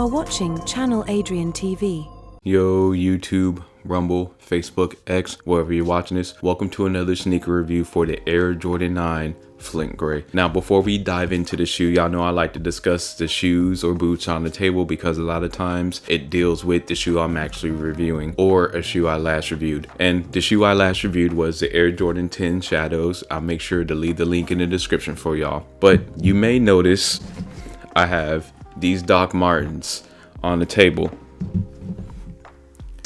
are watching Channel Adrian TV. Yo, YouTube, Rumble, Facebook, X, wherever you're watching this, welcome to another sneaker review for the Air Jordan 9 Flint Gray. Now, before we dive into the shoe, y'all know I like to discuss the shoes or boots on the table because a lot of times it deals with the shoe I'm actually reviewing or a shoe I last reviewed. And the shoe I last reviewed was the Air Jordan 10 Shadows. I'll make sure to leave the link in the description for y'all. But you may notice I have these Doc Martens on the table.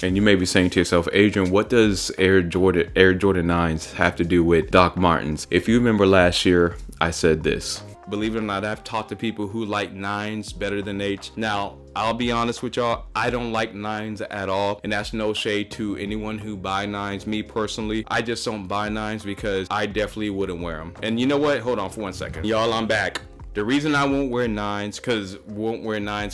And you may be saying to yourself, Adrian, what does Air Jordan 9s have to do with Doc Martens? If you remember last year, I said this. Believe it or not, I've talked to people who like 9s better than 8s. Now, I'll be honest with y'all, I don't like 9s at all. And that's no shade to anyone who buy 9s. Me personally, I just don't buy 9s because I definitely wouldn't wear them. And you know what? Hold on for 1 second. Y'all, I'm back. The reason I won't wear 9s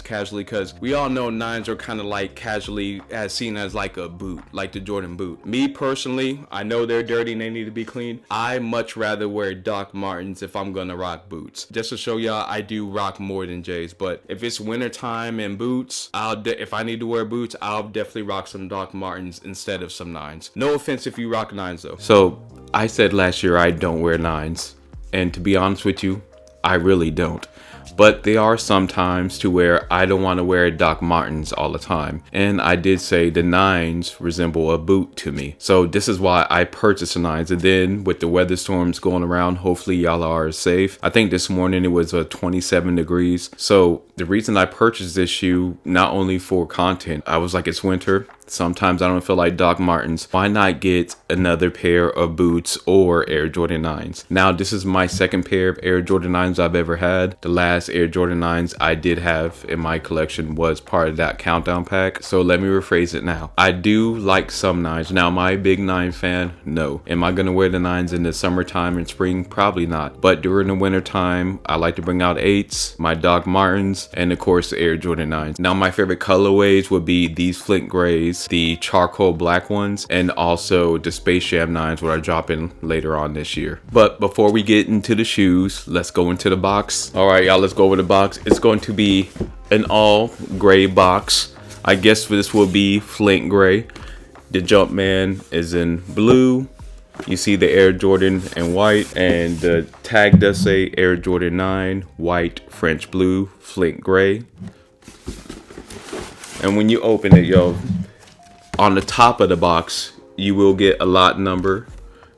casually, because we all know 9s are kind of like casually as seen as like a boot, like the Jordan boot. Me personally, I know they're dirty and they need to be cleaned. I much rather wear Doc Martens if I'm gonna rock boots. Just to show y'all, I do rock more than J's. But if it's winter time and boots, if I need to wear boots, I'll definitely rock some Doc Martens instead of some 9s. No offense if you rock 9s though. So I said last year I don't wear 9s, and to be honest with you, I really don't. But there are some times to where I don't want to wear Doc Martens all the time. And I did say the 9s resemble a boot to me. So this is why I purchased the 9s. And then with the weather storms going around, hopefully y'all are safe. I think this morning it was 27 degrees. So the reason I purchased this shoe, not only for content, I was like, it's winter. Sometimes I don't feel like Doc Martens. Why not get another pair of boots or Air Jordan 9s? Now, this is my second pair of Air Jordan 9s I've ever had. The last Air Jordan 9s I did have in my collection was part of that countdown pack. So let me rephrase it now. I do like some 9s. Now, am I a big 9 fan? No. Am I gonna wear the 9s in the summertime and spring? Probably not. But during the winter time, I like to bring out 8s, my Doc Martens, and of course the Air Jordan 9s. Now, my favorite colorways would be these Flint Grays, the charcoal black ones, and also the Space Jam 9s, what are dropping later on this year. But before we get into the shoes, let's go into the box. All right, y'all, let's go over the box. It's going to be an all gray box. I guess this will be Flint Gray. The Jumpman is in blue. You see the Air Jordan in white, and the tag does say Air Jordan 9, white, French blue, Flint Gray. And when you open it, yo, on the top of the box, you will get a lot number.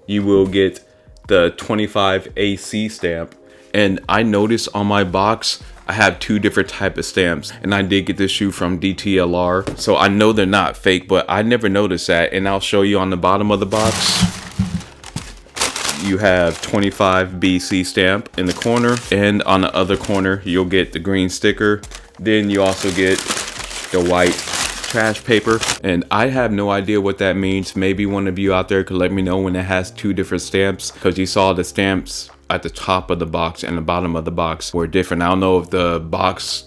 You will get the 25 AC stamp. And I noticed on my box, I have two different type of stamps. And I did get this shoe from DTLR. So I know they're not fake, but I never noticed that. And I'll show you on the bottom of the box. You have 25 BC stamp in the corner. And on the other corner, you'll get the green sticker. Then you also get the white trash paper, and I have no idea what that means. Maybe one of you out there could let me know when it has two different stamps, because you saw the stamps at the top of the box and the bottom of the box were different. I don't know if the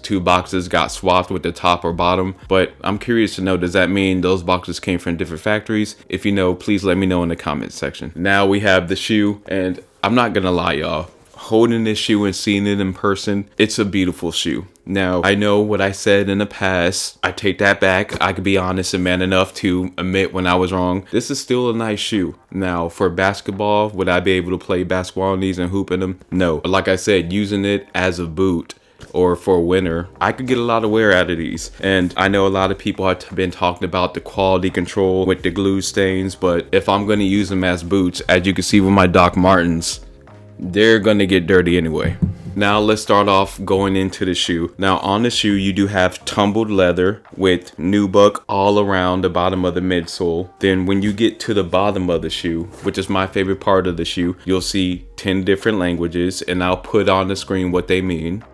two boxes got swapped with the top or bottom, but I'm curious to know, does that mean those boxes came from different factories? If you know, please let me know in the comments section. Now we have the shoe, and I'm not gonna lie, y'all, holding this shoe and seeing it in person, it's a beautiful shoe. Now, I know what I said in the past. I take that back. I could be honest and man enough to admit when I was wrong. This is still a nice shoe. Now, for basketball, would I be able to play basketball in these and hoop in them? No. But like I said, using it as a boot or for winter, I could get a lot of wear out of these. And I know a lot of people have been talking about the quality control with the glue stains, but if I'm going to use them as boots, as you can see with my Doc Martens, they're going to get dirty anyway. Now let's start off going into the shoe. Now on the shoe, you do have tumbled leather with nubuck all around the bottom of the midsole. Then when you get to the bottom of the shoe, which is my favorite part of the shoe, you'll see 10 different languages, and I'll put on the screen what they mean.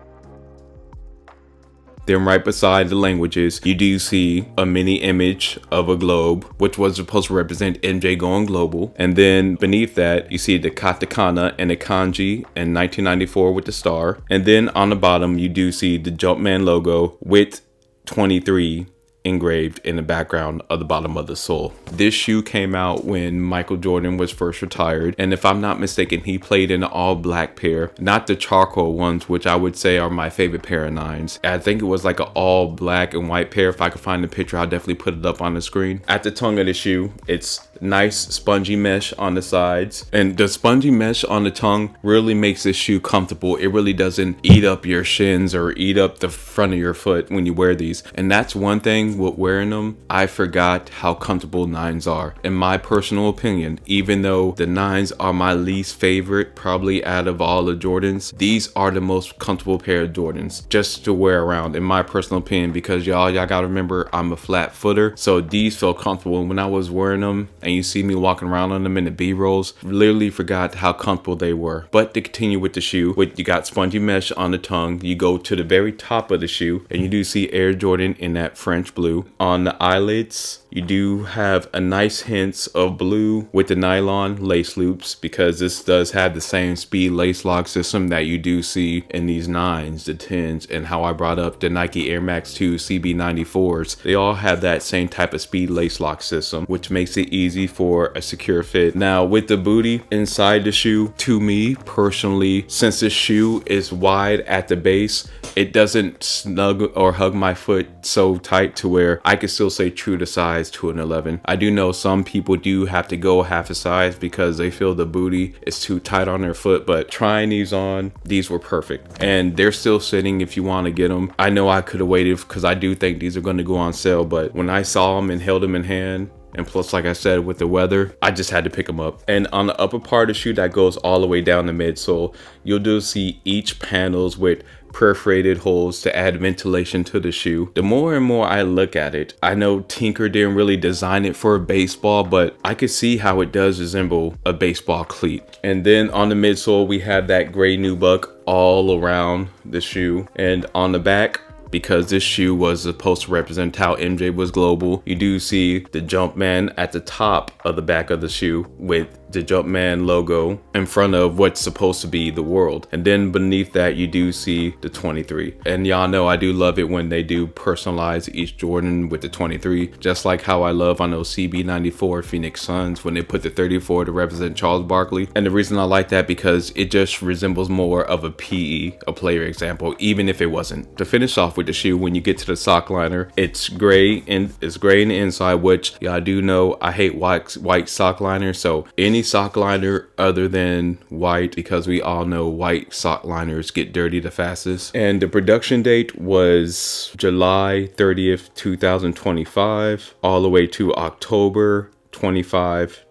Then right beside the languages, you do see a mini image of a globe, which was supposed to represent MJ going global. And then beneath that, you see the katakana and the kanji in 1994 with the star. And then on the bottom, you do see the Jumpman logo with 23 engraved in the background of the bottom of the sole. This shoe came out when Michael Jordan was first retired, and if I'm not mistaken, he played in an all black pair, not the charcoal ones, which I would say are my favorite pair of 9s. I think it was like an all black and white pair. If I could find the picture, I'll definitely put it up on the screen. At the tongue of the shoe, it's nice spongy mesh on the sides, and the spongy mesh on the tongue really makes this shoe comfortable. It really doesn't eat up your shins or eat up the front of your foot when you wear these, and that's one thing with wearing them. I forgot how comfortable 9s are. In my personal opinion, even though the 9s are my least favorite probably out of all the Jordans, these are the most comfortable pair of Jordans just to wear around, in my personal opinion, because y'all gotta remember I'm a flat footer, so these feel comfortable. When I was wearing them and you see me walking around on them in the B-rolls, literally forgot how comfortable they were. But to continue with the shoe, you got spongy mesh on the tongue, you go to the very top of the shoe and you do see Air Jordan in that French blue. On the eyelids, you do have a nice hints of blue with the nylon lace loops, because this does have the same speed lace lock system that you do see in these 9s, the 10s, and how I brought up the Nike Air Max 2 CB94s. They all have that same type of speed lace lock system, which makes it easy for a secure fit. Now with the booty inside the shoe, to me personally, since this shoe is wide at the base, it doesn't snug or hug my foot so tight to where I can still say true to size to an 11. I do know some people do have to go half a size because they feel the booty is too tight on their foot, but trying these on, these were perfect, and they're still sitting if you want to get them. I know I could have waited because I do think these are going to go on sale, but when I saw them and held them in hand, and plus, like I said, with the weather, I just had to pick them up. And on the upper part of the shoe that goes all the way down the midsole, you'll do see each panels with perforated holes to add ventilation to the shoe. The more and more I look at it, I know Tinker didn't really design it for a baseball, but I could see how it does resemble a baseball cleat. And then on the midsole, we have that gray nubuck all around the shoe. And on the back, because this shoe was supposed to represent how MJ was global, you do see the Jumpman at the top of the back of the shoe with the Jumpman logo in front of what's supposed to be the world. And then beneath that, you do see the 23. And y'all know I do love it when they do personalize each Jordan with the 23, just like how I love on those CB94 Phoenix Suns when they put the 34 to represent Charles Barkley. And the reason I like that, because it just resembles more of a PE, a player example, even if it wasn't. To finish off with the shoe, when you get to the sock liner, it's gray, and it's gray in the inside, which y'all do know I hate white sock liners, so any sock liner other than white, because we all know white sock liners get dirty the fastest. And the production date was July 30th 2025 all the way to October 25.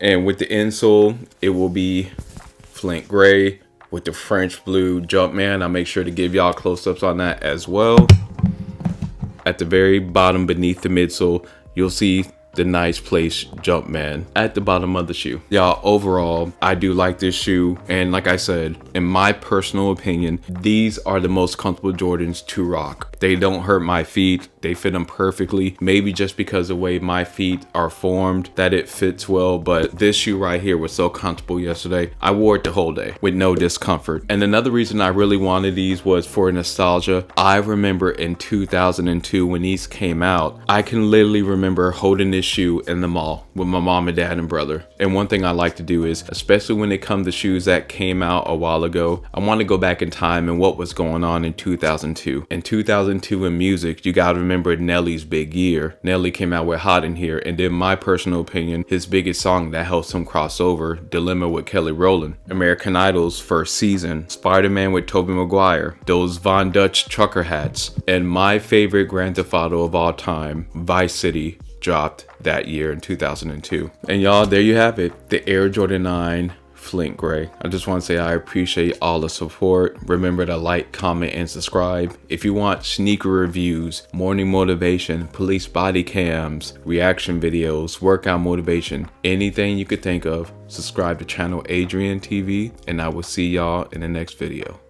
And with the insole, it will be flint gray with the French blue Jumpman. I'll make sure to give y'all close-ups on that as well. At the very bottom beneath the midsole, you'll see the nice place Jumpman at the bottom of the shoe. Y'all, overall, I do like this shoe, and like I said, in my personal opinion, these are the most comfortable Jordans to rock. They don't hurt my feet, they fit them perfectly. Maybe just because the way my feet are formed that it fits well, but this shoe right here was so comfortable yesterday. I wore it the whole day with no discomfort. And another reason I really wanted these was for nostalgia. I remember in 2002 when these came out, I can literally remember holding this shoe in the mall with my mom and dad and brother. And one thing I like to do is, especially when it comes to shoes that came out a while ago, I want to go back in time and what was going on in 2002. In 2002 in music, you gotta remember Nelly's big year. Nelly came out with Hot in Here, and then my personal opinion, his biggest song that helps him cross over, Dilemma with Kelly Rowland, American Idol's first season, Spider-Man with Tobey Maguire, those Von Dutch trucker hats, and my favorite Grand Theft Auto of all time, Vice City, dropped that year in 2002. And y'all, there you have it, the Air Jordan 9 Flint Gray. I just want to say I appreciate all the support. Remember to like, comment, and subscribe. If you want sneaker reviews, morning motivation, police body cams, reaction videos, workout motivation, anything you could think of, subscribe to Channel Adrian TV, and I will see y'all in the next video.